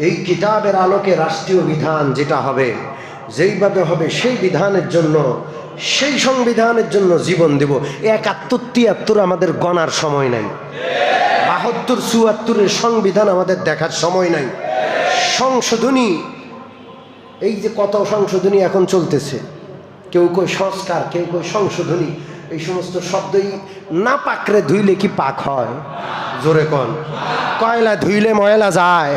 এই কিতাবের আলোকে রাষ্ট্রীয় বিধান যেটা হবে, যেইভাবে হবে সেই বিধানের জন্য, সেই সংবিধানের জন্য জীবন দেব। ৭১, ৭৩ আমাদের গণার সময় নাই, ৭২, ৭৪-এর সংবিধান আমাদের দেখার সময় নাই। সংশোধনী, এই যে কত সংশোধনী এখন চলতেছে, কেউ কই সংস্কার, কেউ কই সংশোধনী, এই সমস্ত শব্দই না পাকড়ে ধুইলে কি পাক হয়? জোরে কন। কয়লা ধুইলে ময়লা যায়,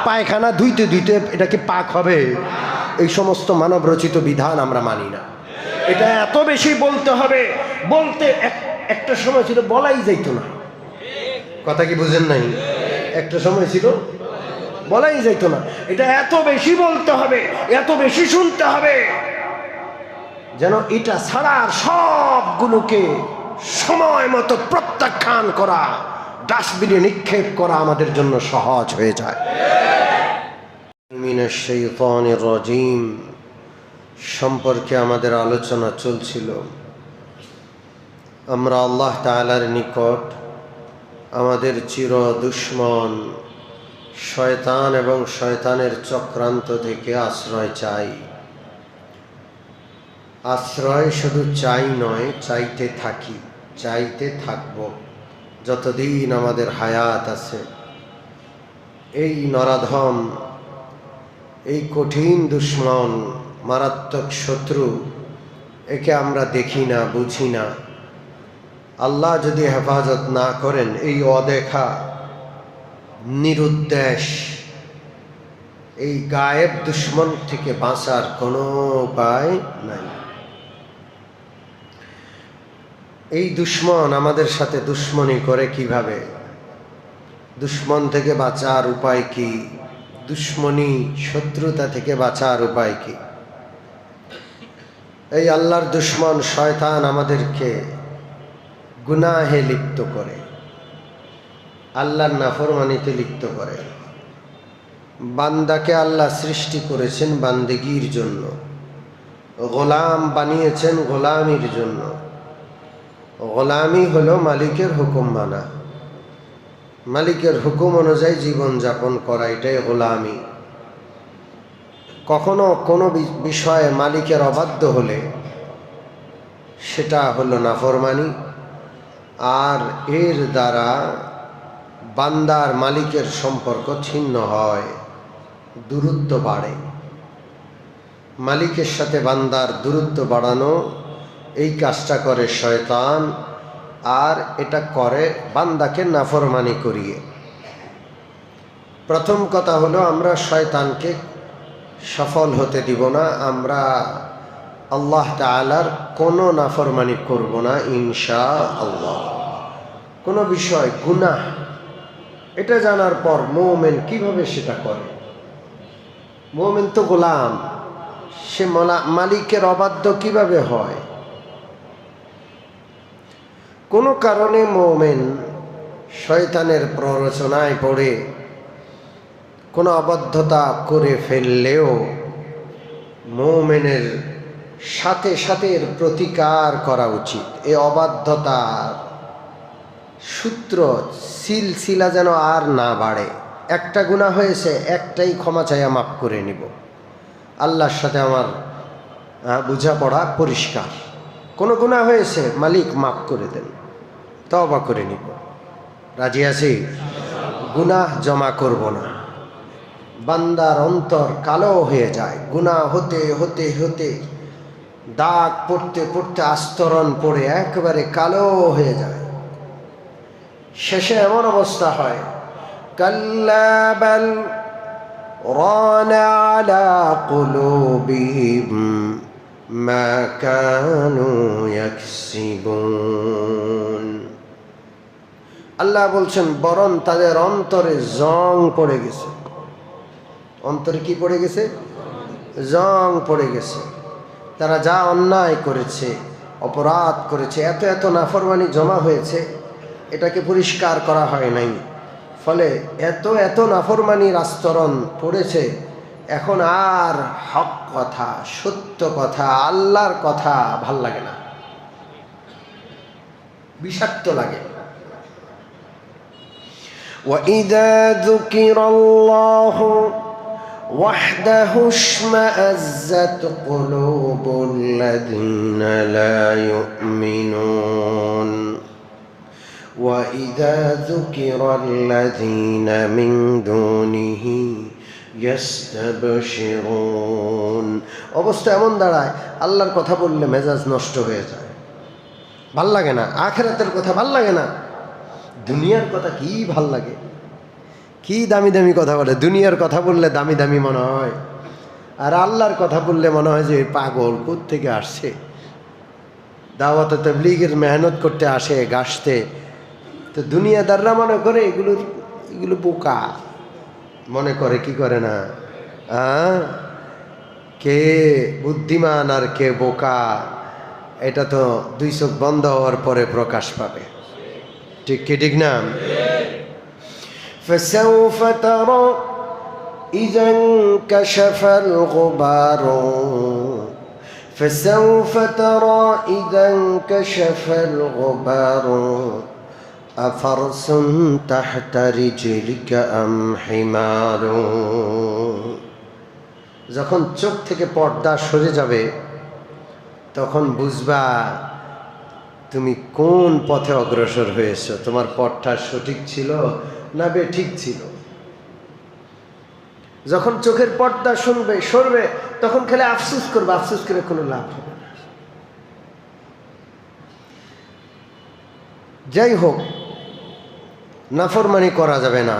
পায়খানা ধুইতে ধুইতে এটা কি পাক হবে? এই সমস্ত মানব রচিত বিধান আমরা মানি না। এটা এত বেশি বলতে হবে, বলতে একটা সময় ছিল বলাই যাইতো না। কথা কি বুঝেন নাই? একটা সময় ছিল বলাই যাইতো না। এটা এত বেশি বলতে হবে, এত বেশি শুনতে হবে, যেন এটা ছাড়া সবগুলোকে সময় মতো প্রত্যাখ্যান করা, ডাস্টবিনে নিক্ষেপ করা আমাদের জন্য সহজ হয়ে যায়। মিনাশ শাইতানির রাজিম সম্পর্কে আমাদের আলোচনা চলছিল। আমরা আল্লাহ তাআলার নিকট আমাদের চির দুশ্মন শয়তান এবং শয়তানের চক্রান্ত থেকে আশ্রয় চাই। আশ্রয় শুধু চাই নয়, চাইতে থাকি, চাইতে থাকব যতদিন আমাদের হায়াত আছে। এই নরাধম, এই কঠিন দুশ্মন, মারাত্মক শত্রু, একে আমরা দেখি না, বুঝি না। আল্লাহ যদি হেফাজত না করেন, এই অদেখা, নিরুদ্দেশ, এই গায়েব দুশ্মন থেকে বাঁচার কোনো উপায় নাই। এই দুশ্মন আমাদের সাথে দুশ্মনী করে কিভাবে? দুশ্মন থেকে বাঁচার উপায় কি? দুশ্মনী, শত্রুতা থেকে বাঁচার উপায় কি? এই আল্লাহর দুশ্মন শয়তান আমাদেরকে গুনাহে লিপ্ত করে, আল্লাহর নাফরমানিতে লিপ্ত করে। বান্দাকে আল্লাহ সৃষ্টি করেছেন বান্দেগীর জন্য, গোলাম বানিয়েছেন গোলামির জন্য। গোলামি হলো মালিকের হুকুম মানা, মালিকের হুকুম অনুযায়ী জীবন যাপন করা, এটাই গোলামি। কখনো কোনো বিষয়ে মালিকের অবাধ্য হলে সেটা হলো নাফরমানি, আর এর দ্বারা বান্দার মালিকের সম্পর্ক ছিন্ন হয়, দূরত্ব বাড়ে। মালিকের সাথে বান্দার দূরত্ব বাড়ানো, এই কাজটা করে শয়তান, আর এটা করে বান্দাকে নাফরমানি করিয়ে। প্রথম কথা হলো, আমরা শয়তানকে সফল হতে দিব না। আমরা আল্লাহ তাআলার কোনো নাফরমানি করব না ইনশাআল্লাহ। কোনো বিষয় গুনাহ, এটা জানার পর মুমিন কিভাবে সেটা করে? মুমিন তো গোলাম, সে মালিকের অবাধ্য কিভাবে হয়? কোনো কারণে মুমিন শয়তানের প্ররোচনায় পড়ে কোনো অবাধ্যতা করে ফেললেও মুমিনের সাথে সাথে এর প্রতিকার করা উচিত। এই অবাধ্যতার সূত্র, সিলসিলা যেন আর না বাড়ে। একটা গুনাহ হয়েছে, একটাই ক্ষমা চাইয়া মাফ করে নিব, আল্লাহর সাথে আমার বোঝাপড়া পরিষ্কার। কোনো গুনাহ হয়েছে, মালিক মাফ করে দেন, তওবা করে নিব, রাজি আছি, গুনাহ জমা করব না। বান্দার অন্তর কালো হয়ে যায়, গুনাহ হতে হতে হতে, দাগ পড়তে পড়তে আস্তরণ পড়ে একেবারে কালো হয়ে যায়। শেষে এমন অবস্থা হয়, কাল্লা বাল রানা আলা কুলুবিহিম মা কানু ইয়াকসিবুন। আল্লাহ বলছেন, বরং তাদের অন্তরে জং পড়ে গেছে। অন্তরে কি পড়ে গেছে? জং পড়ে গেছে। তারা যা অন্যায় করেছে, অপরাধ করেছে, এত এত নাফরমানি জমা হয়েছে, এটাকে পরিষ্কার করা হয় নাই। ফলে এত এত নাফরমানির আস্তরণ পড়েছে, এখন আর হক কথা, সত্য কথা, আল্লাহর কথা ভাল লাগে না, বিষাক্ত লাগে। وإذا ذكر الله وحده اشمأزت قلوب الذين لا يؤمنون وإذا ذكر الذين من دونه يستبشرون অবস্থা এমন দাঁড়ায় আল্লাহর কথা বললে মেজাজ নষ্ট হয়ে যায়, ভাল লাগে না। আখিরাতের কথা ভাল লাগে না, দুনিয়ার কথা কি ভাল লাগে, কি দামি দামি কথা বলে। দুনিয়ার কথা বললে দামি দামি মনে হয়, আর আল্লাহর কথা বললে মনে হয় যে পাগল কোত্থেকে আসছে, দাওয়াতে তাবলীগের মেহনত করতে আসে গাছতে। তো দুনিয়াদাররা মনে করে এগুলো বোকা মনে করে, কি করে না? কে বুদ্ধিমান আর কে বোকা এটা তো দুই চোখ বন্ধ হওয়ার পরে প্রকাশ পাবে, ঠিক কি ঠিক না? فسوف ترى إذا انكشف الغبار فسوف ترى إذا انكشف الغبار أفرس تحت رجلك أم حمار। যখন চোখ থেকে পর্দা সরে যাবে তখন বুঝবা তুমি কোন পথে অগ্রসর হয়েছো, তোমার পথটা সঠিক ছিল না বেঠিক ছিল। যখন চোখের পর্দা সরবে তখন খালি আফসোস করবে, আফসোস করে কোনো লাভ হবে না। যাই হোক, নাফরমানি করা যাবে না।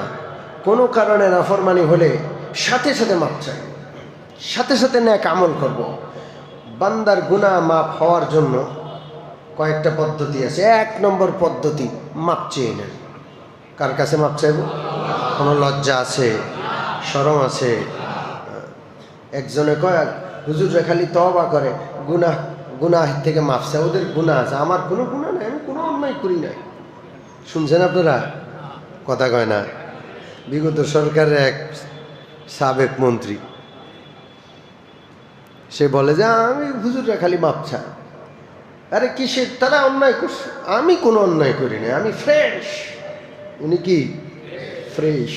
কোনো কারণে নাফরমানি হলে সাথে সাথে মাপ চাই, সাথে সাথে নেক আমল করব। বান্দার গুনাহ মাপ হওয়ার জন্য কয়েকটা পদ্ধতি আছে। 1 নম্বর পদ্ধতি, মাপ চেয়ে নেন। কার কাছে মাপ চাইব? কোনো লজ্জা আছে, শরম আছে? একজনে কয় হুজুররা খালি তওবা করে, গুনাহ থেকে মাপ চায়, ওদের গুনাহ আছে, আমার কোনো গুনাহ নাই, আমি কোনো অন্যায় করি নাই। শুনছেন আপনারা? কথা কয় না। বিগত সরকারের এক সাবেক মন্ত্রী, সে বলে যে আমি হুজুররা খালি মাপ চায়। আরে কিসের, তারা অন্যায় করছে, আমি কোনো অন্যায় করি না, আমি ফ্রেশ। উনি কি ফ্রেশ?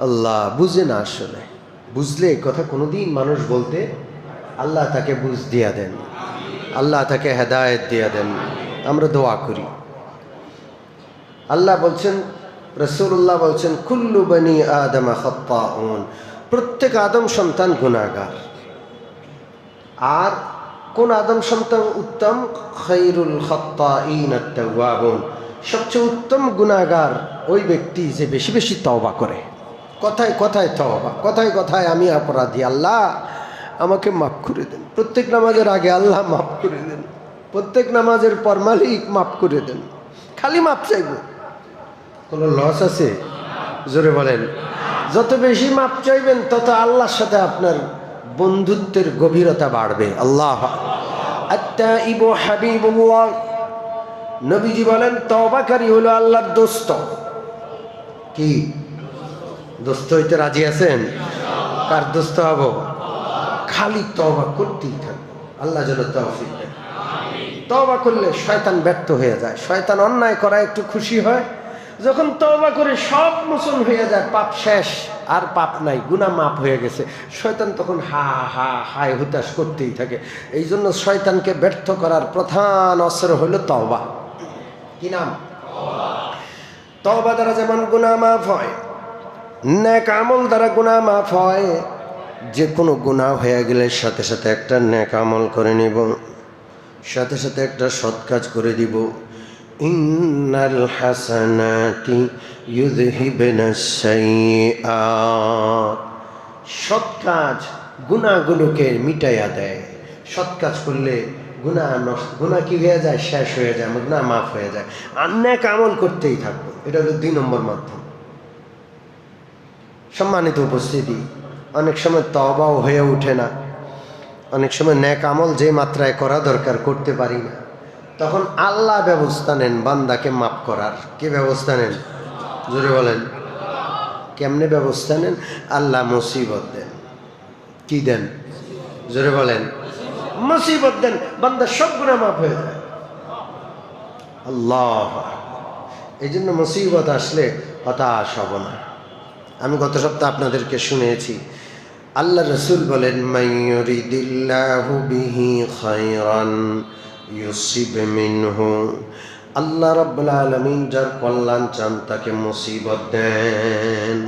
আল্লাহ বুঝে না, আসলে বুঝলে কথা কোনোদিন মানুষ বলতে, আল্লাহ তাকে বুঝ দিয়া দেন, আল্লাহ তাকে হেদায়েত দিয়া দেন। আমরা দোয়া করি। আল্লাহ বলছেন, রাসূলুল্লাহ বলছেন, কুল্লু বনি আদম খাত্তাউন, প্রত্যেক আদম সন্তান গুনাহগার। আর কোন আদম সন্তান উত্তম? খায়রুল খাত্তাইন আত-তাওয়াবুন, সবচেয়ে উত্তম গুনাহগার ওই ব্যক্তি যে বেশি বেশি তওবা করে। কথায় কথায় তওবা, কথায় কথায় আমি অপরাধী, আল্লাহ আমাকে মাফ করে দেন। প্রত্যেক নামাজের আগে আল্লাহ মাফ করে দেন, প্রত্যেক নামাজের পর মালিক মাফ করে দেন। খালি মাফ চাইব, কোনো লস আছে? জোরে বলেন। যত বেশি মাফ চাইবেন তত আল্লাহর সাথে আপনার বন্ধুত্বের গভীরতা বাড়বে। আল্লাহ আত-তাইবু হাবিবুল্লাহ, নবীজি বলেন তওবাকারী হলো আল্লাহর দোস্ত। কি দোস্ত হইতে রাজি আছেন? কার দোস্ত হব? খালি তওবা করতেই থাকবো, আল্লাহ যেন তৌফিক দেন। তওবা করলে শয়তান ব্যর্থ হয়ে যায়, শয়তান অন্যায় করা একটু খুশি হয়। যখন তওবা করে সব মোচন হয়ে যায়, পাপ শেষ, আর পাপ নাই, গুনাহ মাফ হয়ে গেছে, শয়তান তখন হা হা হায় হুতাশ করতেই থাকে। এই জন্য শয়তানকে ব্যর্থ করার প্রধান অস্ত্র হলো তওবা। কি নাম? তওবা দ্বারা যেমন গুনাহ মাফ হয়, নেক আমল দ্বারা গুনাহ মাফ হয়। যে কোনো গুনাহ হয়ে গেলে সাথে সাথে একটা নেক আমল করে নিব, সাথে সাথে একটা সৎ কাজ করে দিব। ইন্নাল হাসানাতি ইউযহিবনাস সাইয়্যাত, সৎ কাজ গুনাহগুলোকে মিটাইয়া দেয়। সৎ কাজ করলে গুনাহ কি হয়ে যায়? শেষ হয়ে যায়, গুনাহ মাফ হয়ে যায়। আর নেক আমল করতেই থাকবো, এটা হলো 2 নম্বর মাধ্যম। সম্মানিত উপস্থিতি, অনেক সময় তওবাও হয়ে ওঠে না, অনেক সময় নেক আমল যে মাত্রায় করা দরকার করতে পারি না, তখন আল্লাহ ব্যবস্থা নেন বান্দাকে মাফ করার। কি ব্যবস্থা নেন? জোরে বলেন। কেমনে ব্যবস্থা নেন? আল্লাহ মুসিবত দেন। কি দেন? জোরে বলেন। মুসিবত দেন, বান্দা সব গুনাহ মাফ হয়ে যায়। আল্লাহ এই জন্য মুসিবত আসলে হতাশ হব না। আমি গত সপ্তাহে আপনাদেরকে শুনিয়েছি, আল্লাহ রসুল বলেন, মাইয়ুরিদিল্লাহু বিহি খায়রান ইউসিব মিনহু। আল্লাহ রাব্বুল আলামিন যার কল্যাণ চান তাকে মুসিবত দেন।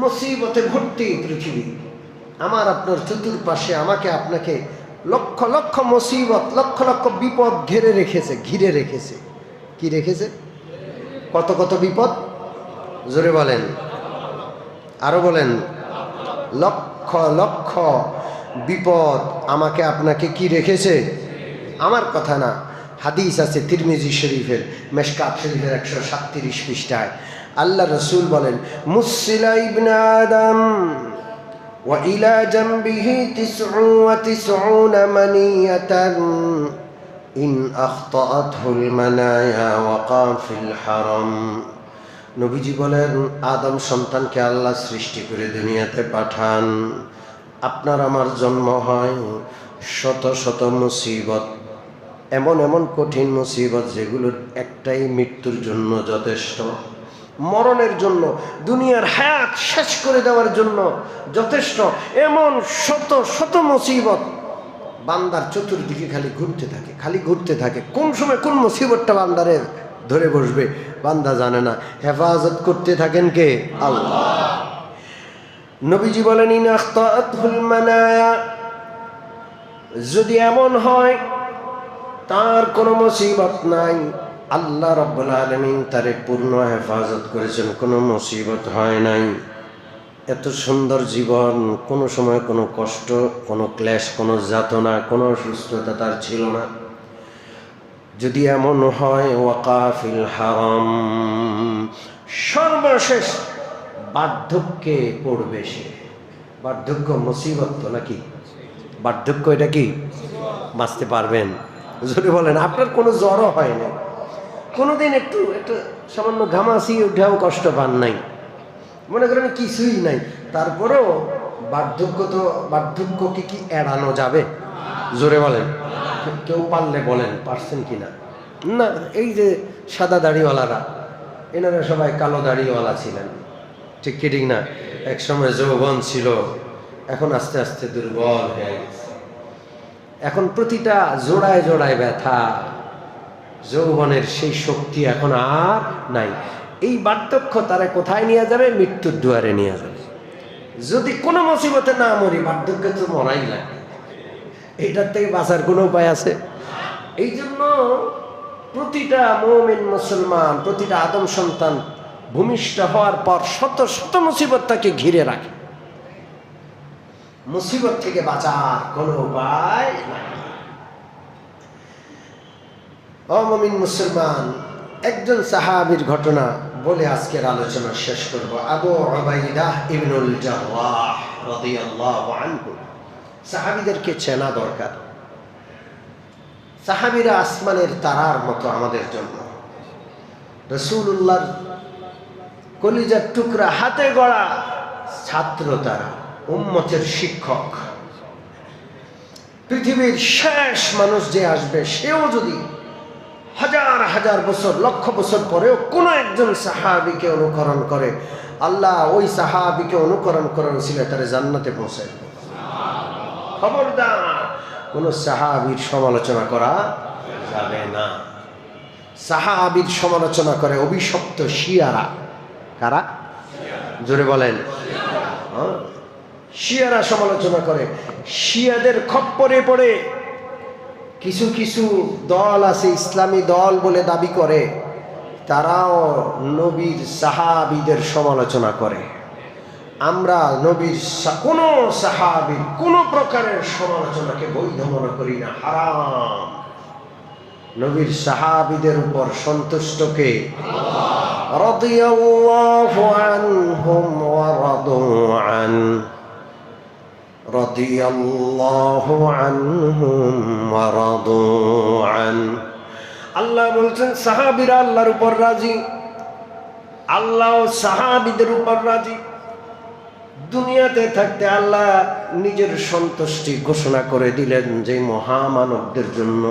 মুসিবতে ভর্তি পৃথিবী, আমার আপনার চতুর্পাশে আমাকে আপনাকে লক্ষ লক্ষ মুসিবত, লক্ষ লক্ষ বিপদ ঘিরে রেখেছে। কি রেখেছে? কত কত বিপদ, জোরে বলেন, আরো বলেন। লক্ষ লক্ষ বিপদ আমাকে আপনাকে কি রেখেছে? আমার কথা না, হাদিস আছে তিরমিজি শরীফের মেশকাত শরীফের 137 পৃষ্ঠায়। আল্লাহ রসুল বলেন, মুসিলা ইবনে আদম ওয়া ইলা জামবিহি 99 মানিয়াতান ইন আখতাআতহুল মানায়া ওয়াকা ফিল হারাম। নবীজি বলেন, আদম সন্তানকে আল্লাহ সৃষ্টি করে দুনিয়াতে পাঠান, আপনার আমার জন্ম হয় শত শত মুসিবত, এমন এমন কঠিন মুসিবত যেগুলোর একটাই মৃত্যুর জন্য যথেষ্ট, মরণের জন্য, দুনিয়ার হায়াত শেষ করে দেওয়ার জন্য যথেষ্ট। এমন শত শত মুসিবত বান্দার চতুর্দিকে খালি ঘুরতে থাকে। কোন সময় কোন মুসিবতটা বান্দারে ধরে বসবে বান্দা জানে না। হেফাজত করতে থাকেন কে? আল্লাহ। নবীজি বলেন, ইন আখতাআতহুল মানায়া, যদি এমন হয় তার কোনো মুসিবত নাই, আল্লাহ রাব্বুল আলামিন তারে পূর্ণ হেফাজত করেছেন, কোনো মুসিবত হয় নাই। এত সুন্দর জীবন, কোনো সময় কোনো কষ্ট, কোনো ক্লেশ, কোনো যাতনা, কোনো অসুস্থতা তার ছিল না। যদি এমন হয়, ওয়াকা ফিল হারাম, সর্বশেষ বার্ধক্যে পড়বে সে। বার্ধক্য মুসিবত তো নাকি? বার্ধক্য এটা কি? বাঁচতে পারবেন? যদি বলেন, আপনার কোনো জ্বরও হয় না, কোনোদিন একটু সামান্য ঘামাসি উঠেও কষ্ট পান নাই, মনে করেন কিছুই নাই, তারপরেও বার্ধক্যকে কি এড়ানো যাবে? জোরে বলেন, কেউ পারলে বলেন, পারছেন কিনা? না, এই যে সাদা দাড়িওয়ালারা, এনারা সবাই কালো দাড়িওয়ালা ছিলেন, ঠিক কি ঠিক না? একসময় যৌবন ছিল, এখন আস্তে আস্তে দুর্বল হয়ে গেছে। এখন প্রতিটা জোড়ায় জোড়ায় ব্যথা, যৌবনের সেই শক্তি এখন আর নাই। এই বার্ধক্য তারা কোথায় নিয়ে যাবে? মৃত্যুর দুয়ারে নিয়ে যাবে। যদি কোনো মুসিবতে না মরি, বার্ধক্যে তো মরাই লাগে, এইটার থেকে বাঁচার কোনো উপায় আছে? এই জন্য প্রতিটা মুমিন মুসলমান, প্রতিটা আদম সন্তান ভূমিষ্ঠ হওয়ার পর শত শত মুসিবত তাকে ঘিরে রাখে। মুসিবত থেকে বাঁচার কোনো উপায় নাই। ও মুমিন মুসলমান, একজন সাহাবীর ঘটনা বলে আজকের আলোচনা শেষ করব। আবু উবাইদা ইবনুল জাররাহ রাদিয়াল্লাহু আনহু। সাহাবীদেরকে চেনা দরকার। সাহাবীরা আসমানের তারার মতো আমাদের জন্য। রাসূলুল্লাহর কলিজার টুকরা, হাতে গড়া ছাত্র তারা, উম্মতের শিক্ষক। পৃথিবীর শেষ মানুষ যে আসবে, সেও যদি হাজার হাজার বছর, লক্ষ বছর পরেও কোনো একজন সাহাবীকে অনুকরণ করে, আল্লাহ ওই সাহাবীকে অনুকরণ করার উসিলে তারা জান্নাতে পৌঁছায়। খবরদার কোনো সাহাবীর সমালোচনা করা যাবে না। সাহাবীর সমালোচনা করে অভিশপ্ত শিয়ারা। কারা? জোরে বলেন। শিয়ারা সমালোচনা করে। শিয়াদের খপ্পরে পড়ে কিছু কিছু দল আছে, ইসলামী দল বলে দাবি করে, তারাও নবীর সাহাবীদের সমালোচনা করে। আমরা নবীর কোনো সাহাবীর কোনো প্রকারের সমালোচনাকে বৈধ মনে করি না, হারাম। নবীর সাহাবীদের উপর সন্তুষ্ট কে? রাদিয়াল্লাহু আনহুম ওয়া রাদু আন, রাদিয়াল্লাহু আনহুম ওয়া রাদু আন। আল্লাহ বলছেন সাহাবীরা আল্লাহর উপর রাজি, আল্লাহ সাহাবীদের উপর রাজি। দুনিয়াতে থাকতে আল্লাহ নিজের সন্তুষ্টি ঘোষণা করে দিলেন যে মহামানবদের জন্য।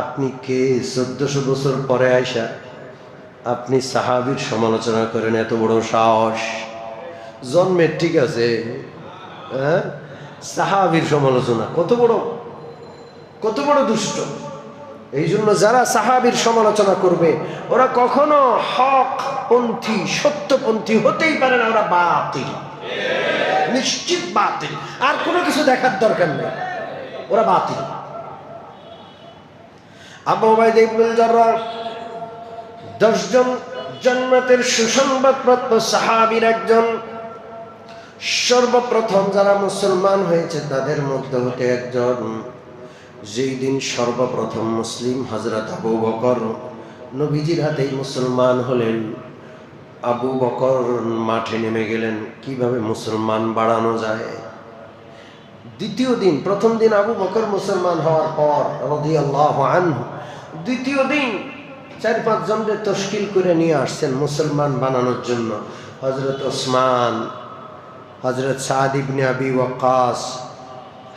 আপনি কে 1400 বছর পরে আইসা আপনি সাহাবীর সমালোচনা করেন, এত বড় সাহস! জন্মের ঠিক আছে, হ্যাঁ, সাহাবীর সমালোচনা কত বড় দুষ্ট! এই জন্য যারা সাহাবীর সমালোচনা করবে ওরা কখনো হকপন্থী সত্যপন্থী হতেই পারে না, ওরা বাতিল, নিশ্চিত বাতিল, আর কোনো কিছু দেখার দরকার নেই, ওরা বাতিল। আবু উবাইদা ইবনুল জাররাহ 10 জন জান্নাতের সুসংবাদপ্রাপ্ত সাহাবীর একজন। সর্বপ্রথম যারা মুসলমান হয়েছে তাদের মধ্যে হতে একজন। যেই দিন সর্বপ্রথম মুসলিম হযরত আবু বকর নবীজির হাতেই মুসলমান হলেন, আবু বকর মাঠে নেমে গেলেন কিভাবে মুসলমান বাড়ানো যায়। দ্বিতীয় দিন, প্রথম দিন আবু বকর মুসলমান হওয়ার পর রাদিয়াল্লাহু আনহু, দ্বিতীয় দিন 4-5 জনকে তশকিল করে নিয়ে আসছেন মুসলমান বানানোর জন্য। হযরত ওসমান, হযরত সাদ ইবনে আবি ওয়াক্কাস,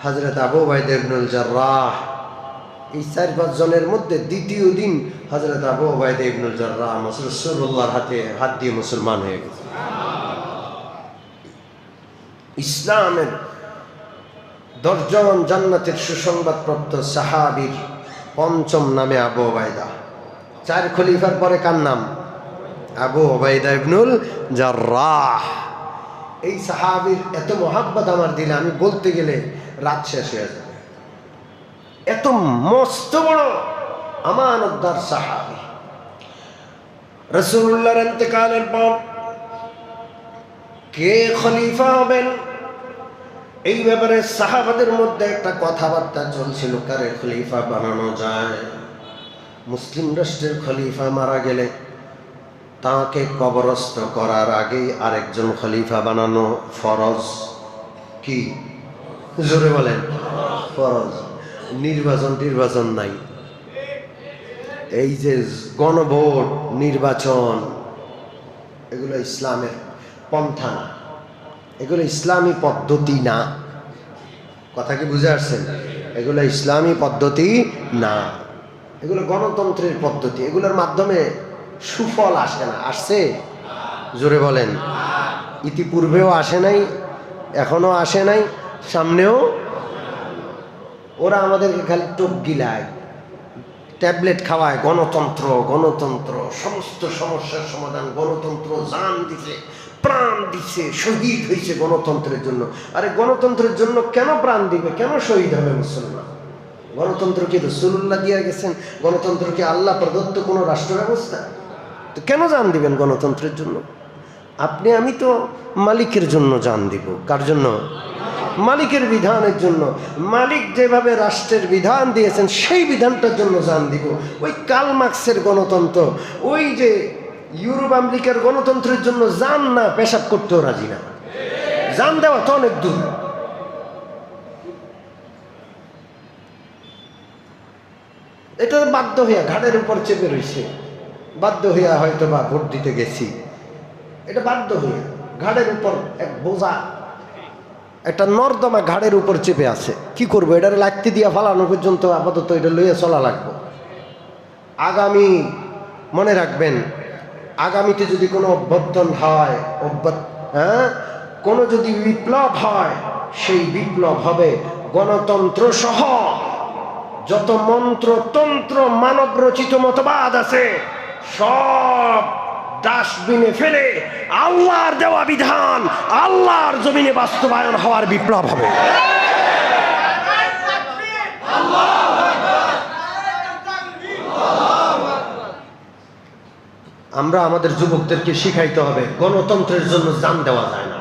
হযরত আবু উবাইদা ইবনুল জাররাহ, এই 4-5 জনের মধ্যে দ্বিতীয় দিন হযরত আবু উবাইদা ইবনুল জাররাহ রাসূলুল্লাহর হাত দিয়ে মুসলমান হয়ে গেছে। ইসলামের 10 জন জান্নাতের সুসংবাদপ্রাপ্ত সাহাবীর পঞ্চম নামে আবু উবাইদা। 4 খলিফার পরে কার নাম? আবু উবাইদা ইবনুল জাররাহ। এই সাহাবীর এত মোহাব্বত আমার দিলে আমি বলতে গেলে রাত শেষ হয়ে যাবে। এত মস্ত বড় আমানতদার সাহাবী। রাসূলুল্লাহর ইন্তেকালের পর কে খলিফা হবেন এই ব্যাপারে সাহাবাদের মধ্যে একটা কথাবার্তা চলছিল, কারে খলিফা বানানো যায়। মুসলিম রাষ্ট্রের খলিফা মারা গেলে তাকে কবরস্থ করার আগেই আরেকজন খলিফা বানানো ফরজ। কি জোরে বলেন? ফরজ। নির্বাচন নাই। এই যে গণভোট, নির্বাচন, এগুলো ইসলামের পন্থা না, এগুলো ইসলামী পদ্ধতি না। কথা কি বুঝে আসছেন? এগুলো ইসলামী পদ্ধতি না, এগুলো গণতন্ত্রের পদ্ধতি। এগুলোর মাধ্যমে সুফল আসে না। আসছে? জোরে বলেন। ইতিপূর্বেও আসে নাই, এখনো আসে নাই, সামনেও। ওরা আমাদেরকে খালি টোপ গিলায়, ট্যাবলেট খাওয়ায়, গণতন্ত্র গণতন্ত্র, সমস্ত সমস্যার সমাধান গণতন্ত্র, জান দিছে, প্রাণ দিছে, শহীদ হয়েছে গণতন্ত্রের জন্য। আরে গণতন্ত্রের জন্য কেন প্রাণ দিবে, কেন শহীদ হবে মুসলমান? গণতন্ত্র কি রাসূলুল্লাহ দিয়ে গেছেন? গণতন্ত্র কি আল্লাহ প্রদত্ত কোনো রাষ্ট্র ব্যবস্থা? তো কেন জান দিবেন গণতন্ত্রের জন্য? আপনি আমি তো মালিকের জন্য জান দিব। কার জন্য? মালিকের বিধানের জন্য। মালিক যেভাবে রাষ্ট্রের বিধান দিয়েছেন সেই বিধানটার জন্য জান দিব। ওই কার্ল মার্কসের গণতন্ত্র, ওই যে ইউরোপ আমেরিকার গণতন্ত্রের জন্য জান না, পেশাব করতেও রাজি না। জান দেওয়া তো অনেক দূর। এটা বাধ্য হইয়া ঘাড়ের উপর চেপে রয়েছে, বাধ্য হইয়া হয়তো বা ভোট দিতে গেছি, এটা বাধ্য হইয়া ঘাড়ের উপর এক বোঝা, একটা নর্দমা ঘাড়ের উপর চেপে আছে। কি করবো? এটার লাত্তি দিয়া ফালানো পর্যন্ত আপাতত এটা লইয়া চলা লাগবে। আগামী মনে রাখবেন, আগামীতে যদি কোনো অভ্যুত্থান হয়, কোনো যদি বিপ্লব হয়, সেই বিপ্লব হবে গণতন্ত্র সহ যত মন্ত্রতন্ত্র মানব রচিত মতবাদ আছে সব ডাস্টবিনে ফেলে আল্লাহর দেওয়া বিধান আল্লাহর জমিনে বাস্তবায়ন হওয়ার বিপ্লব হবে। আমরা আমাদের যুবকদেরকে শিখাইতে হবে গণতন্ত্রের জন্য জান দেওয়া যায় না।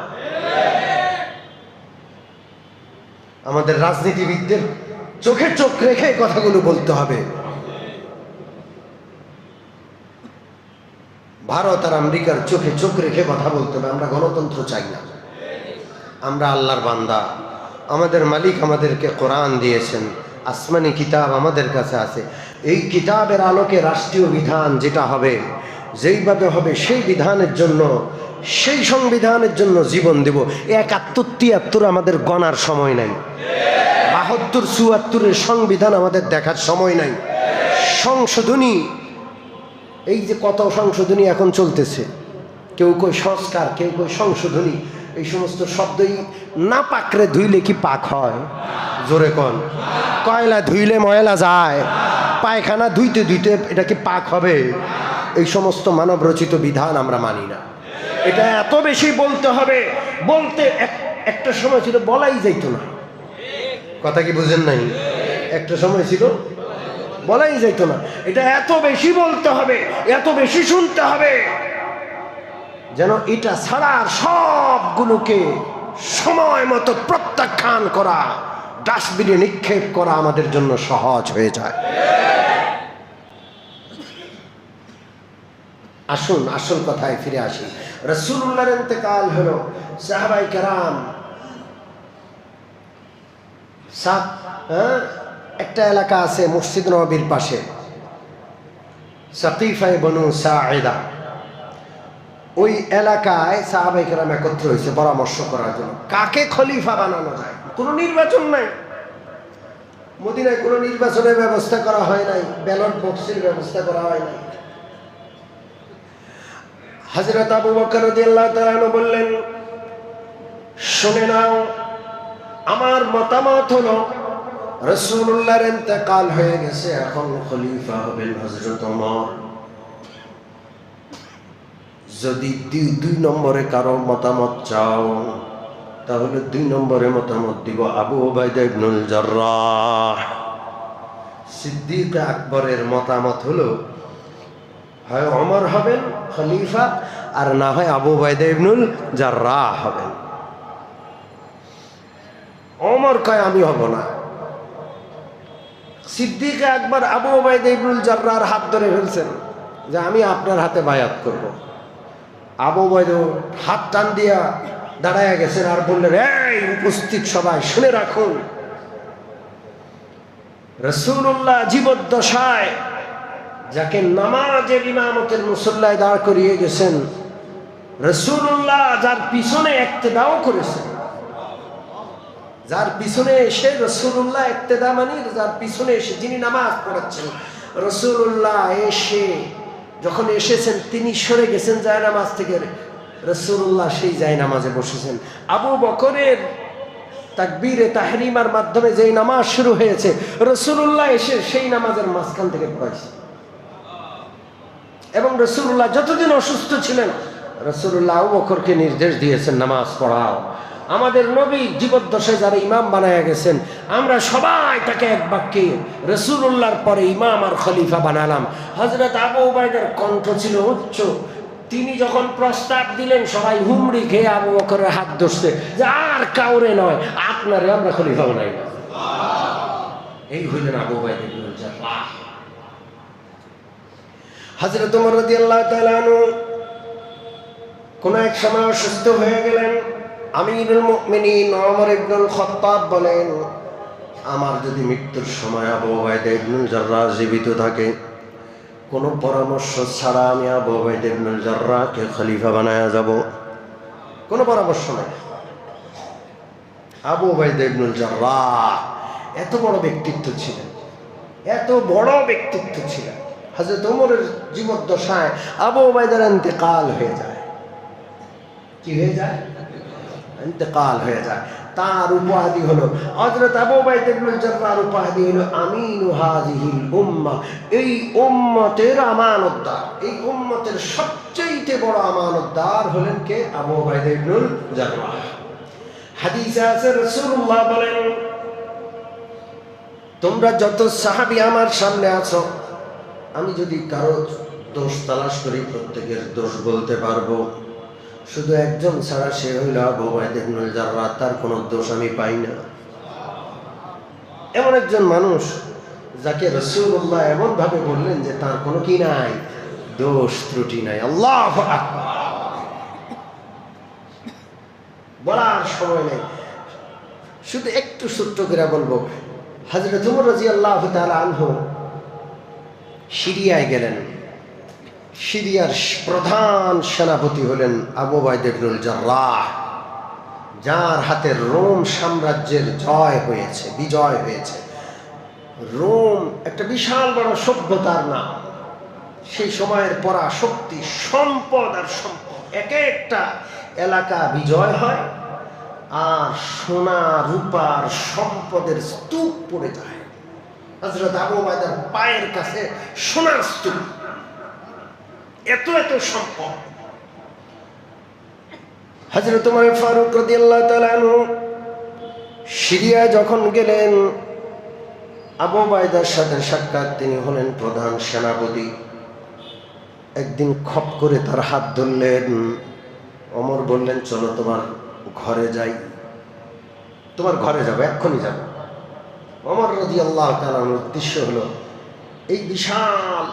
আমাদের রাজনীতিবিদদের চোখে চোখ রেখে কথাগুলো বলতে হবে। ভারত আর আমেরিকার চোখে চোখ রেখে কথা বলতে হবে। আমরা গণতন্ত্র চাই না, আমরা আল্লাহর বান্দা। আমাদের মালিক আমাদেরকে কোরআন দিয়েছেন, আসমানি কিতাব আমাদের কাছে আছে। এই কিতাবের আলোকে রাষ্ট্রীয় বিধান যেটা হবে, যেইভাবে হবে সেই বিধানের জন্য, সেই সংবিধানের জন্য জীবন দেব। ৭১-৭৩ আমাদের গণার সময় নাই, ৭২-৭৪ সংবিধান আমাদের দেখার সময় নাই। সংশোধনী এই যে কত সংশোধনী এখন চলতেছে, কেউ কই সংস্কার, কেউ কই সংশোধনী, এই সমস্ত শব্দই না পাকড়ে ধুইলে কি পাক হয়? জোরে কন। কয়লা ধুইলে ময়লা যায়, পায়খানা ধুইতে ধুইতে এটা কি পাক হবে? এই সমস্ত মানব রচিত বিধান আমরা মানি না। এটা এত বেশি বলতে হবে, বলতে একটা সময় ছিল বলাই যাইত না। কথা কি বুঝেন নাই? একটা সময় ছিল বলাই যাইত না। এটা এত বেশি বলতে হবে, এত বেশি শুনতে হবে, যেন এটা ছাড়া সবগুলোকে সময় মতো প্রত্যাখ্যান করা, ডাস্টবিনে নিক্ষেপ করা আমাদের জন্য সহজ হয়ে যায়। আসুন আসল কথায় ফিরে আসি। রাসূলুল্লাহর ইন্তেকাল হলো, সাহাবায়ে কেরাম একটা এলাকা আছে মসজিদ নববীর পাশে, সাকিফায়ে বনু সাঈদা। ওই এলাকায় সাহাবায়ে কেরাম একত্র হয়েছে পরামর্শ করার জন্য কাকে খলিফা বানানো যায়। কোনো নির্বাচন নাই, মদিনায় কোনো নির্বাচনের ব্যবস্থা করা হয় নাই, ব্যালট বক্সের ব্যবস্থা করা হয় নাই। হযরত আবু বকর রাদিয়াল্লাহু তাআলা আনহু বললেন, শুনে নাও, আমার মতামত হলো রাসূলুল্লাহর ইন্তেকাল হয়ে গেছে, এখন খলিফা হবেন হযরত ওমর। যদি 2 নম্বরে কারো মতামত চাও, তাহলে 2 নম্বরে মতামত দিব আবু উবাইদা ইবনুল জাররাহ। সিদ্দিক আকবরের মতামত হলো হয় ওমর হবেন খলিফা, আর না হয় আবু উবাইদা ইবনুল জাররাহ হবেন। ওমর কয় আমি হব না। সিদ্দিক আকবর আবু উবাইদা ইবনুল জাররাহর হাত ধরে ফেলছেন যে আমি আপনার হাতে বায়াত করব। আবু উবাইদা হাত টান দিয়া দাঁড়ায়া গেছেন আর বললেন, এই উপস্থিত সবাই শুনে রাখুন, রাসূলুল্লাহ জীবদ্দশায় যাকে নামাজের ইমামতের মুসল্লায় দাঁড় করিয়ে গেছেন, রাসূলুল্লাহ যার পিছনে ইক্তেদাও করেছেন, যার পিছনে এসে রাসূলুল্লাহ ইক্তেদা মানে যার পিছনে এসে যিনি নামাজ পড়াচ্ছেন, রাসূলুল্লাহ এসে যখন এসেছেন তিনি সরে গেছেন জায়নামাজ থেকে, রাসূলুল্লাহ সেই জায়নামাজে বসেছেন। আবু বকরের তাকবীরে তাহরিমার মাধ্যমে যেই নামাজ শুরু হয়েছে, রাসূলুল্লাহ এসে সেই নামাজের মাঝখান থেকে পড়াইছে। এবং রাসূলুল্লাহ যতদিন অসুস্থ ছিলেন, রাসূলুল্লাহ আবু বকরকে নির্দেশ দিয়েছেন নামাজ পড়াও। আমাদের নবী জীবদ্দশায় যারা ইমাম বানায়া গেছেন, আমরা সবাই তাকে এক বাক্যে রাসূলুল্লাহর পরে ইমাম আর খলিফা বানালাম। হযরত আবু উবাইদার কণ্ঠ ছিল উচ্চ, তিনি যখন প্রস্তাব দিলেন সবাই হুমড়ি খেয়ে আবু বকরের হাত ধরছে যে আর কাউরে নয়, আপনারে আমরা খলিফা বানাই না। এই হইলেন আবু উবাইদা ইবনুল জাররাহ। হযরত ওমর রাদিয়াল্লাহু তাআলা আনহু কোন এক সময় অসুস্থ হয়ে গেলেন। আমিরুল মুমিনিন ওমর ইবনুল খাত্তাব বলেন, আমার যদি মৃত্যুর সময় আবু উবাইদা ইবনুল জাররাহ জীবিত থাকে, কোনো পরামর্শ ছাড়া আমি আবু উবাইদা ইবনুল জাররাহকে খলিফা বানায়া যাব। কোনো পরামর্শ নাই। আবু উবাইদা ইবনুল জাররাহ এত বড় ব্যক্তিত্ব ছিলেন, এত বড় ব্যক্তিত্ব ছিলেন। হযরত ওমরের জীবদ্দশায় আবু উবাইদার ইন্তেকাল হয়ে যায়। কি হয়ে যায়? ইন্তেকাল হয়ে যায়। তার উপাধি হলো, হযরত আবু উবাইদা ইবনুল জাররাহর উপাধি হলো আমিনু হাযিহিল উম্মাহ, এই উম্মতের আমানতদার। এই উম্মতের সবচেয়ে বড় আমানতদার হলেন কে? আবু উবাইদা ইবনুল জাররাহ। হাদিসে আছে রাসূলুল্লাহ বলেন, তোমরা যত সাহাবী আমার সামনে আছো, আমি যদি কারো দোষ তালাশ করি প্রত্যেকের দোষ বলতে পারবো, শুধু একজন ছাড়া, সে হইল আবু উবাইদা ইবনুল জাররাহ। তার কোনো দোষ আমি পাই না। এমন একজন মানুষ যাকে রাসূলুল্লাহ এমন ভাবে বললেন যে তার কোনো কি নাই, দোষ ত্রুটি নাই। আল্লাহু আকবার। বলার সময় নেই, শুধু একটু ছোট্ট করে বলবো। হযরত ওমর রাদিয়াল্লাহু তাআলা আনহু সিরিয়ায় গেলেন। সিরিয়ার প্রধান সেনাপতি হলেন আবু উবাইদা ইবনুল জাররাহ, যার হাতে রোম সাম্রাজ্যের জয় হয়েছে, বিজয় হয়েছে। রোম একটা বিশাল বড় সভ্যতার নাম। সেই সময়ের পরাশক্তি, সম্পদ আর সম্পদ, এক একটা এলাকা বিজয় হয় আর সোনা রূপার সম্পদের স্তূপ পড়ে যায়। হযরত আবু উবাইদার পায়ের কাছে সোনার স্তূপ, এত এত সম্পদ। হযরত ওমর ফারুক রাদিয়াল্লাহু তাআলা আনহু সিরিয়ায় যখন গেলেন, আবু উবাইদার সাথে সাক্ষাৎ, তিনি হলেন প্রধান সেনাপতি। একদিন খপ করে তার হাত ধরলেন। ওমর বললেন, চলো তোমার ঘরে যাই। তোমার ঘরে যাবো, এক্ষুনি যাবো। ওমর রাদিয়াল্লাহু তাআলার উদ্দেশ্য হলো এই বিশাল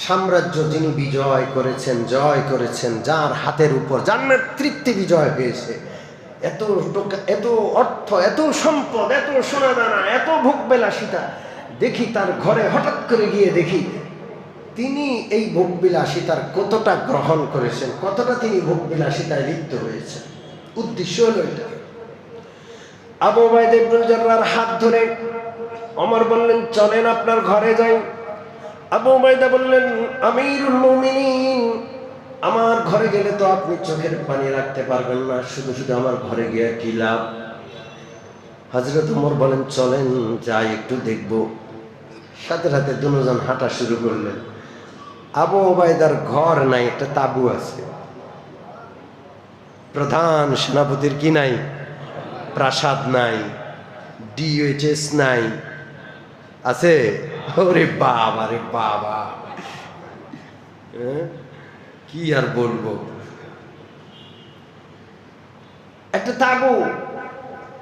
সাম্রাজ্য যিনি বিজয় করেছেন, জয় করেছেন, যার হাতের উপর, যার নেতৃত্বে বিজয় হয়েছে, এত এত অর্থ, এত সম্পদ, এত সোনাদানা, এত ভোগবিলাসিতা, দেখি তার ঘরে হঠাৎ করে গিয়ে দেখি তিনি এই ভোগবিলাসিতার কতটা গ্রহণ করেছেন, কতটা তিনি ভোগবিলাসিতায় লিপ্ত হয়েছেন। উদ্দেশ্য হলো এটা। আবু উবাইদা ইবনুল জাররাহর হাত ধরে ওমর বললেন, চলেন আপনার ঘরে যাই। আবু উবাইদা বললেন, আমিরুল মুমিনিন, আমার ঘরে গেলে তো আপনি চোখের পানি রাখতে পারবেন না, শুধু শুধু আমার ঘরে গিয়ে কি লাভ? হযরত ওমর বলেন, চলেন যাই, একটু দেখব। সাথে সাথে দুজন হাঁটা শুরু করলেন। আবু উবাইদার ঘর নাই, একটা তাঁবু আছে। প্রধান সেনাপতির কি নাই? প্রাসাদ নাই, ডিএইচএস নাই, আছে? ওরে বাবা রে বাবা, কি আর বলবো। একটা তাঁবু।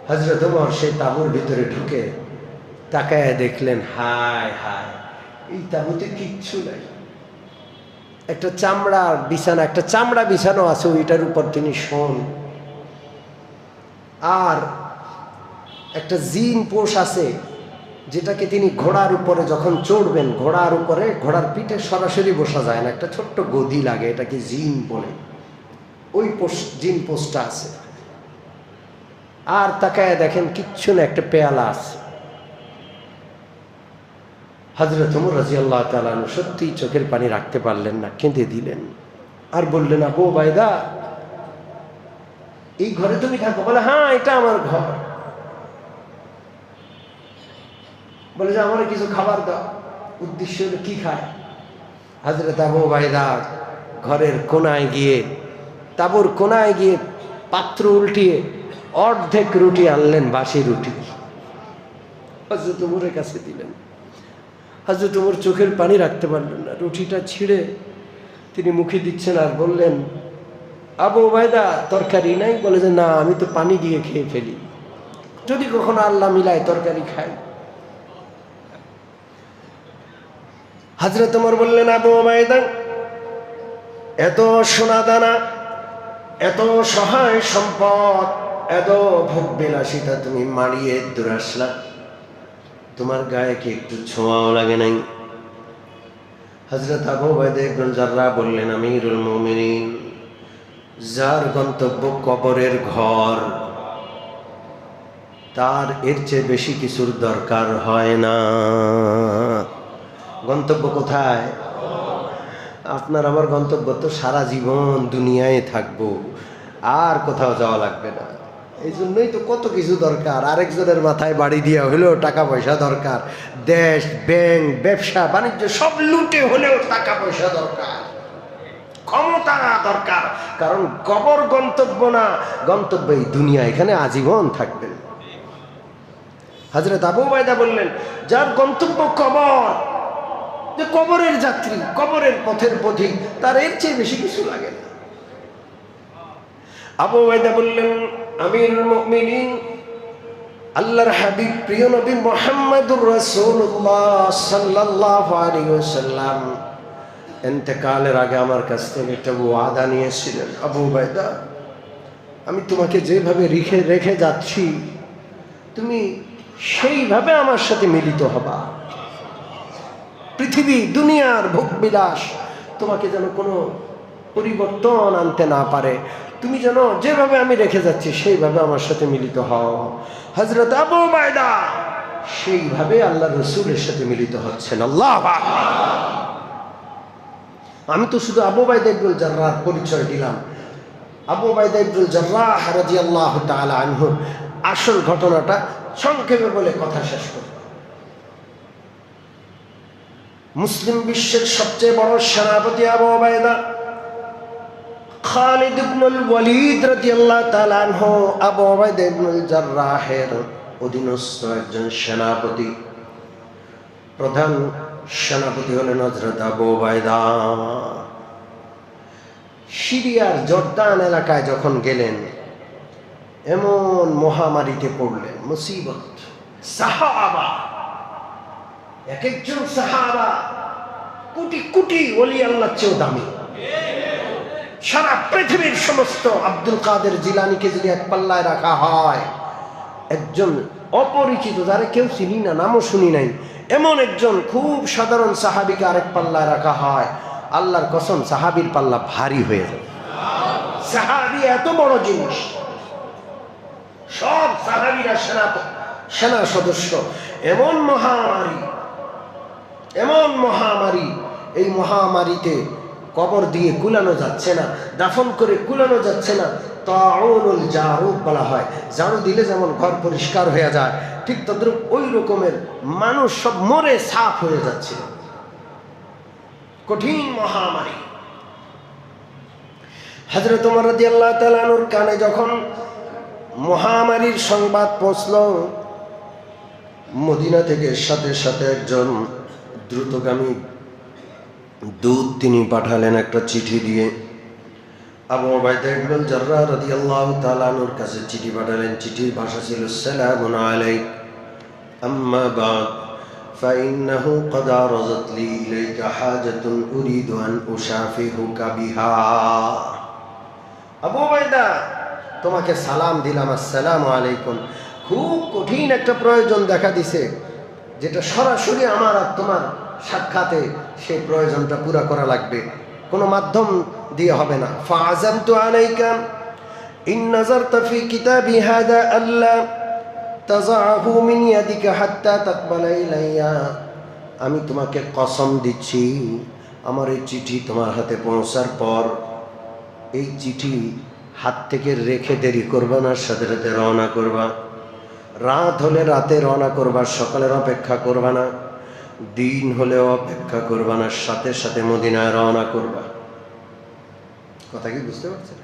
হযরত ওমর সেই তাঁবুর ভিতরে ঢুকে তাকায় দেখলেন, হায় হায়, এই তাঁবুতে কিচ্ছু নাই। একটা চামড়ার বিছানা, একটা চামড়া বিছানো আছে, ওইটার উপর তিনি শোন। আর একটা জিন পোষ আছে, যেটাকে তিনি ঘোড়ার উপরে যখন চড়বেন, ঘোড়ার উপরে, ঘোড়ার পিঠে সরাসরি বসা যায় না, একটা ছোট্ট গদি লাগে, এটাকে জিন বলে। ওই জিন পোষটা আছে। আর তাকায় দেখেন কিচ্ছু না, একটা পেয়ালা আছে। হযরত ওমর রাদিয়াল্লাহু তাআলা সত্যি চোখের পানি রাখতে পারলেন না, কেঁদে দিলেন। আর বললেন, আবু উবাইদা, এই ঘরে তুমি থাকো? বলে, হ্যাঁ, এটা আমার ঘর। বলে যে, আমার কিছু খাবার দাও। উদ্দেশ্য হলো কি খায়? হযরত আবু উবাইদা ঘরের কোনায় গিয়ে, তাঁবুর কোনায় গিয়ে পাত্র উল্টিয়ে অর্ধেক রুটি আনলেন, বাসি রুটি। হযরত ওমরের কাছে দিলেন। হযরত ওমর চোখের পানি রাখতে পারলেন না, রুটিটা ছিঁড়ে তিনি মুখে দিচ্ছেন আর বললেন, আবু উবাইদা, তরকারি নাই? বলে যে, না, আমি তো পানি দিয়ে খেয়ে ফেলি, যদি কখনো আল্লাহ মিলায় তরকারি খাই। হযরত ওমর বললেন, আবু উবাইদা, এত সোনাদানা, এত সহায় সম্পদ, এত ভোগবিলাসিতা তুমি মারিয়ে দূরে আসলা, তোমার গায়ে কি একটু ছোঁয়াও লাগে নাই? হযরত আবু উবাইদা ইবনুল জাররাহ বললেন, আমিরুল মুমিনিন, যার গন্তব্য কবরের ঘর, তার এর চেয়ে বেশি কিছুর দরকার হয় না। গন্তব্য কোথায়? আপনার আমার গন্তব্য তো সারা জীবন দুনিয়ায় থাকবো, আর কোথাও যাওয়া লাগবে না। এই জন্যই তো কত কিছু দরকার। আরেকজনের মাথায় বাড়ি দিয়া হলেও টাকা পয়সা দরকার, দেশ, ব্যাংক, ব্যবসা বাণিজ্য সব লুটে হলেও টাকা পয়সা দরকার, ক্ষমতা দরকার। কারণ কবর গন্তব্য না, গন্তব্য এই দুনিয়া, এখানে আজীবন থাকবেন। হযরত আবু উবাইদা বললেন, যার গন্তব্য কবর, যে কবরের যাত্রী, কবরের পথের পথিক, তার এর চেয়ে বেশি কিছু লাগে না। আবু উবাইদা বললেন, আমিরুল মুমিনিন, আল্লাহর হাবিব প্রিয় নবী মুহাম্মদুর রাসূলুল্লাহ সাল্লাল্লাহু আলাইহি ওয়াসাল্লাম ইন্তেকালের আগে আমার কাছ থেকে একটা ওয়াদা নিয়েছিলেন, আবু উবাইদা, আমি তোমাকে যেভাবে রেখে যাচ্ছি, তুমি সেইভাবে আমার সাথে মিলিত হবা। পৃথিবী, দুনিয়ার ভোগবিলাস তোমাকে যেন কোনো পরিবর্তন আনতে না পারে, তুমি যেন যেভাবে আমি রেখে যাচ্ছি সেইভাবে আমার সাথে মিলিত হও। হযরত আবু উবাইদা সেইভাবে আল্লাহ রাসূলের সাথে মিলিত হচ্ছেন। আল্লাহু আকবার। আমি তো শুধু আবু উবাইদা ইবনুল জাররাহ পরিচয় দিলাম। আবু উবাইদা ইবনুল জাররাহ রাদিয়াল্লাহু তাআলা আনহু আসল ঘটনাটা সংক্ষেপে বলে কথা শেষ করব। মুসলিম বিশ্বের সবচেয়ে বড় সেনাপতি আবু উবাইদা খালিদ ইবনুল ওয়ালিদ রাদিয়াল্লাহু তাআলা আনহু আবু উবাইদা ইবনুল জাররাহের অধীনস্থ একজন সেনাপতি। প্রধান সেনাপতি হলেন হযরত আবু উবাইদা। সিরিয়ার জর্দান এলাকায় যখন গেলেন, এমন মহামারীতে পড়লেন, মুসিবত। সাহাবা, এক একজন সাহাবা কোটি কোটি ওলি আল্লাহর চেয়েও দামি। সারা পৃথিবীর সমস্ত আব্দুল কাদের জিলানীকে যদি এক পাল্লায় রাখা হয়, একজন অপরিচিত, যারা কেউ চিনি না, নামও শুনি নাই, এমন একজন খুব সাধারণ সাহাবীকে আরেক পাল্লায় রাখা হয়, আল্লাহর কসম সাহাবীর পাল্লা ভারী হয়ে যায়। সাহাবী এত বড় জিনিস। সব সাহাবীরা সেনা সদস্য। এমন মহামারী, এই মহামারীতে কবর দিয়ে কুলানো যাচ্ছে না, দাফন করে কুলানো যাচ্ছে না। তাউনুল জারুদ বলা হয়, ঝাড়ু দিলে যেমন ঘর পরিষ্কার হয়ে যায়, ঠিক তদ্রুপ ওই রকমের মানুষ সব মরে সাফ হয়ে যাচ্ছিল। কঠিন মহামারী। হযরত ওমর রাদিয়াল্লাহু তাআলা আনহুর কানে যখন মহামারীর সংবাদ পৌঁছল, মদিনা থেকে সাথে সাথে একজন দ্রুতগামী দূত তিনি পাঠালেন একটা চিঠি দিয়ে। আবু উবাইদা ইবনুল জাররাহ রাদিয়াল্লাহু তাআলা আনহুর কাছে চিঠি পাঠালেন। চিঠির ভাষা ছিল সালামুন আলাইক আম্মা বাদ ফাইন্নাহু ক্বাদ আরাযাত লি ইলাইকা হাজাতুন উরিদু আন উশাফিহুকা বিহা। আবু উবাইদা, তোমাকে সালাম দিলাম, আসসালামু আলাইকুম। খুব কঠিন একটা প্রয়োজন দেখা দিছে, যেটা সরাসরি আমার আর তোমার সাক্ষাতে সেই প্রয়োজনটা পুরা করা লাগবে, কোনো মাধ্যম দিয়ে হবে না। ফাআযামতু আলাইকা ইন নাযারতা ফি কিতাবি হাযা আল্লা তাযাহু মিন ইয়াদিকা হাত্তা তাকবালা ইলাইয়া। আমি তোমাকে কসম দিচ্ছি, আমার এই চিঠি তোমার হাতে পৌঁছার পর এই চিঠি হাত থেকে রেখে দেরি করবা না, সাথে সাথে রওনা করবা। রাত হলে রাতে রওনা করবা, সকালের অপেক্ষা করবা না। দিন হলেও অপেক্ষা করবা না, সাথে সাথে মদিনায় রওনা করবা। কথা কি বুঝতে পারছেন?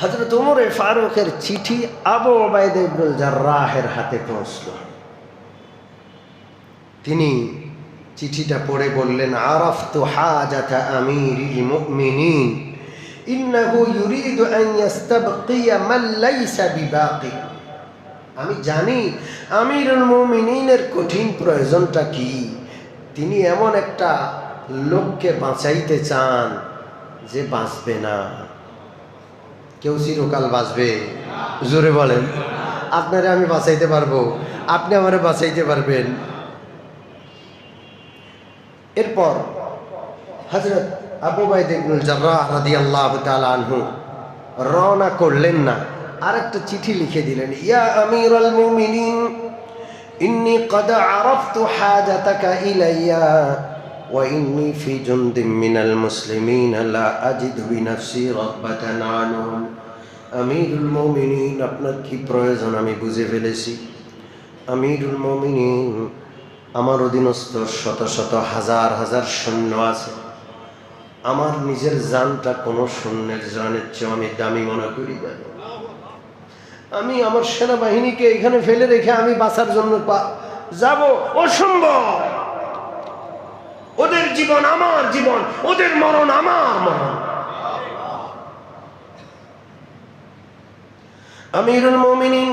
হযরত ওমর ফারুকের চিঠি আবু উবাইদা ইবনুল জাররাহের হাতে পৌঁছল। তিনি চিঠিটা পড়ে বললেন, আরাফতু হাজাতা আমিরিল মুমিনিন ইন্নাহু ইউরিদু আন ইস্তাবকিয়া মান লাইসা বিবাকি। আমি জানি আমিরুল মুমিনিনের কঠিন প্রয়োজনটা কি। তিনি এমন একটা লোককে বাঁচাইতে চান যে বাঁচবে না। কেউ চিরকাল বাঁচবে? জোরে বলেন। আপনারে আমি বাঁচাইতে পারবো, আপনি আমারে বাঁচাইতে পারবেন। এরপর হযরত আবু উবাইদা ইবনুল জাররাহ রাদিয়াল্লাহু তাআলা আনহু রওনা করলেন না, আরেকটা চিঠি লিখে দিলেন। ইয়া আমিরুল মুমিনিন ইন্নী ক্বাদ আরাফতু হাজাতাকা ইলাইয়া ওয়া ইন্নী ফি জুনদিন মিনাল মুসলিমিন লা আজিদু বিনাফসি রাগবাতান আনহুম। আমিরুল মুমিনিন, আপনার কি প্রয়োজন আমি বুঝে ফেলেছি। আমিরুল মুমিনিন, আমার অধীনস্থ শত শত হাজার হাজার সৈন্য আছে। আমার নিজের জানটা কোনো সৈন্যের জানের চেয়ে আমি দামি মনে করি না। আমি আমার সেনাবাহিনীকে এখানে ফেলে রেখে আমি বাঁচার জন্য যাব, অসম্ভব। ওদের জীবন আমার জীবন, ওদের মরণ আমার মরণ। আমিরুল মুমিনিন,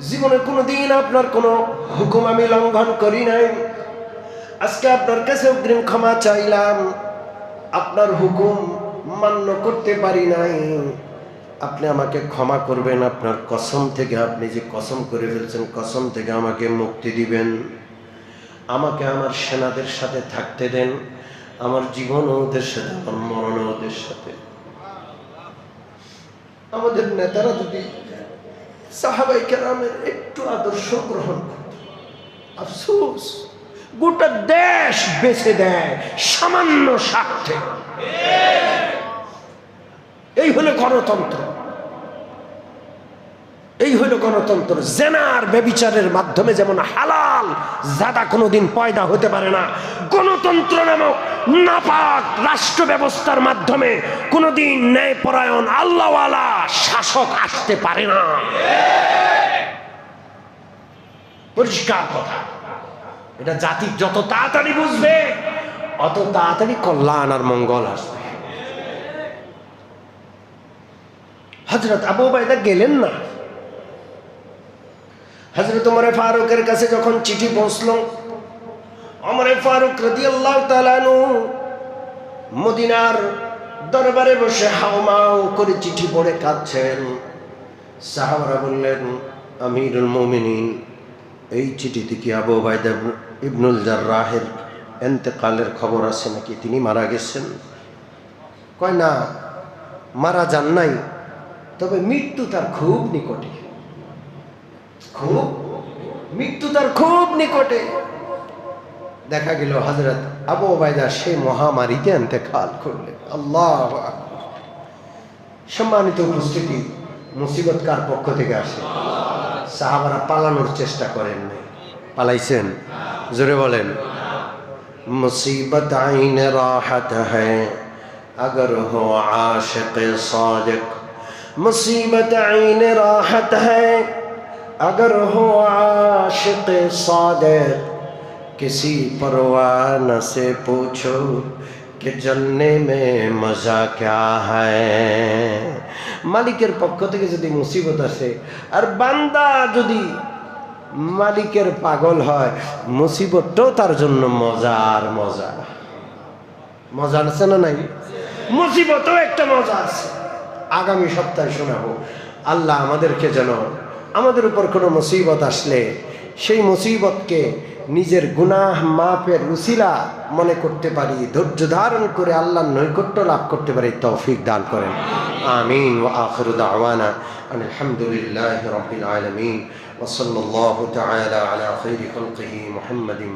জীবনে কোনোদিন আপনার কোনো হুকুম আমি লঙ্ঘন করি নাই। আজকে আপনার কাছে অগ্রিম ক্ষমা চাইলাম, আপনার হুকুম মান্য করতে পারি নাই, আপনি আমাকে ক্ষমা করবেন। আপনার কসম থেকে, আপনি যে কসম করে ফেলছেন, কসম থেকে আমাকে মুক্তি দিবেন। আমাকে আমার সেনাদের সাথে থাকতে দেন, আমার জীবনও ওদের সাথে, আমার মরণও ওদের সাথে। আমাদের নেতারা যদি সাহাবায়ে কেরামের একটু আদর্শ গ্রহণ করত, আফসোস গোটা দেশ বেছে দেয় সামান্য স্বার্থে। এই হলো গণতন্ত্র, এই হলো গণতন্ত্র। জেনার ব্যভিচারের মাধ্যমে যেমন হালাল জাদা কোনোদিন পয়দা হতে পারে না, গণতন্ত্র নামক নাপাক রাষ্ট্র ব্যবস্থার মাধ্যমে কোনোদিন ন্যায়পরায়ণ আল্লাহওয়ালা শাসক আসতে পারে না। পরিষ্কার কথা। এটা জাতি যত তাড়াতাড়ি বুঝবে অত তাড়াতাড়ি কল্যাণ আর মঙ্গল আসবে। হযরত আবু উবাইদা গেলেন না। হযরত ওমর ফারুকের কাছে যখন চিঠি পৌঁছলো, ওমর ফারুক রাদিয়াল্লাহু তাআলা আনহু মদিনার দরবারে বসে হাওমাও করে চিঠি পড়ে কাঁদছেন। সাহাবারা বললেন, আমিরুল মুমিনিন, এই চিঠিতে কি আবু উবাইদা ইবনুল জাররাহের ইন্তেকালের খবর আছে নাকি? তিনি মারা গেছেন? কয় না, মারা যান নাই, তবে মৃত্যু তার খুব নিকটে। খুব মৃত্যু তার খুব নিকটে। দেখা গেল হযরত আবু উবাইদা সেই মহামারীতে ইন্তেকাল করলেন। আল্লাহু আকবার। সম্মানিত উপস্থিতি, মুসিবত কার পক্ষ থেকে আসে? সাহাবারা পালানোর চেষ্টা করেন নাই, পালাইছেন? জোরে বলেন। মুসিবত আইন রাহত হ্যায় अगर हो आशिक़ सादिक़, मुसीबत आईन राहत है अगर हो आशिक़ सादिक़, किसी परवाना से पूछो कि जलने में मजा क्या है। मालिकेर पक्ष থেকে যদি মুসিবত আসে আর বান্দা যদি মালিকের পাগল হয়, মুসিবতটাও তার জন্য মজা আর মজা। মজা আছে না নাই? মুসিবতও একটা মজা আছে। আগামী সপ্তাহে শোনাবো। আল্লাহ আমাদেরকে যেন আমাদের উপর কোনো মুসিবত আসলে সেই মুসিবতকে নিজের গুনাহ মাফের উসিলা মনে করতে পারি, ধৈর্য ধারণ করে আল্লাহর নৈকট্য লাভ করতে পারি, তৌফিক দান করেন। আমিন। ওয়া আখিরু দাওয়ানা আলহামদুলিল্লাহি রাব্বিল আলামিন ওয়া সাল্লাল্লাহু তাআলা আলা খাইরি খালকিহি মুহাম্মাদিন।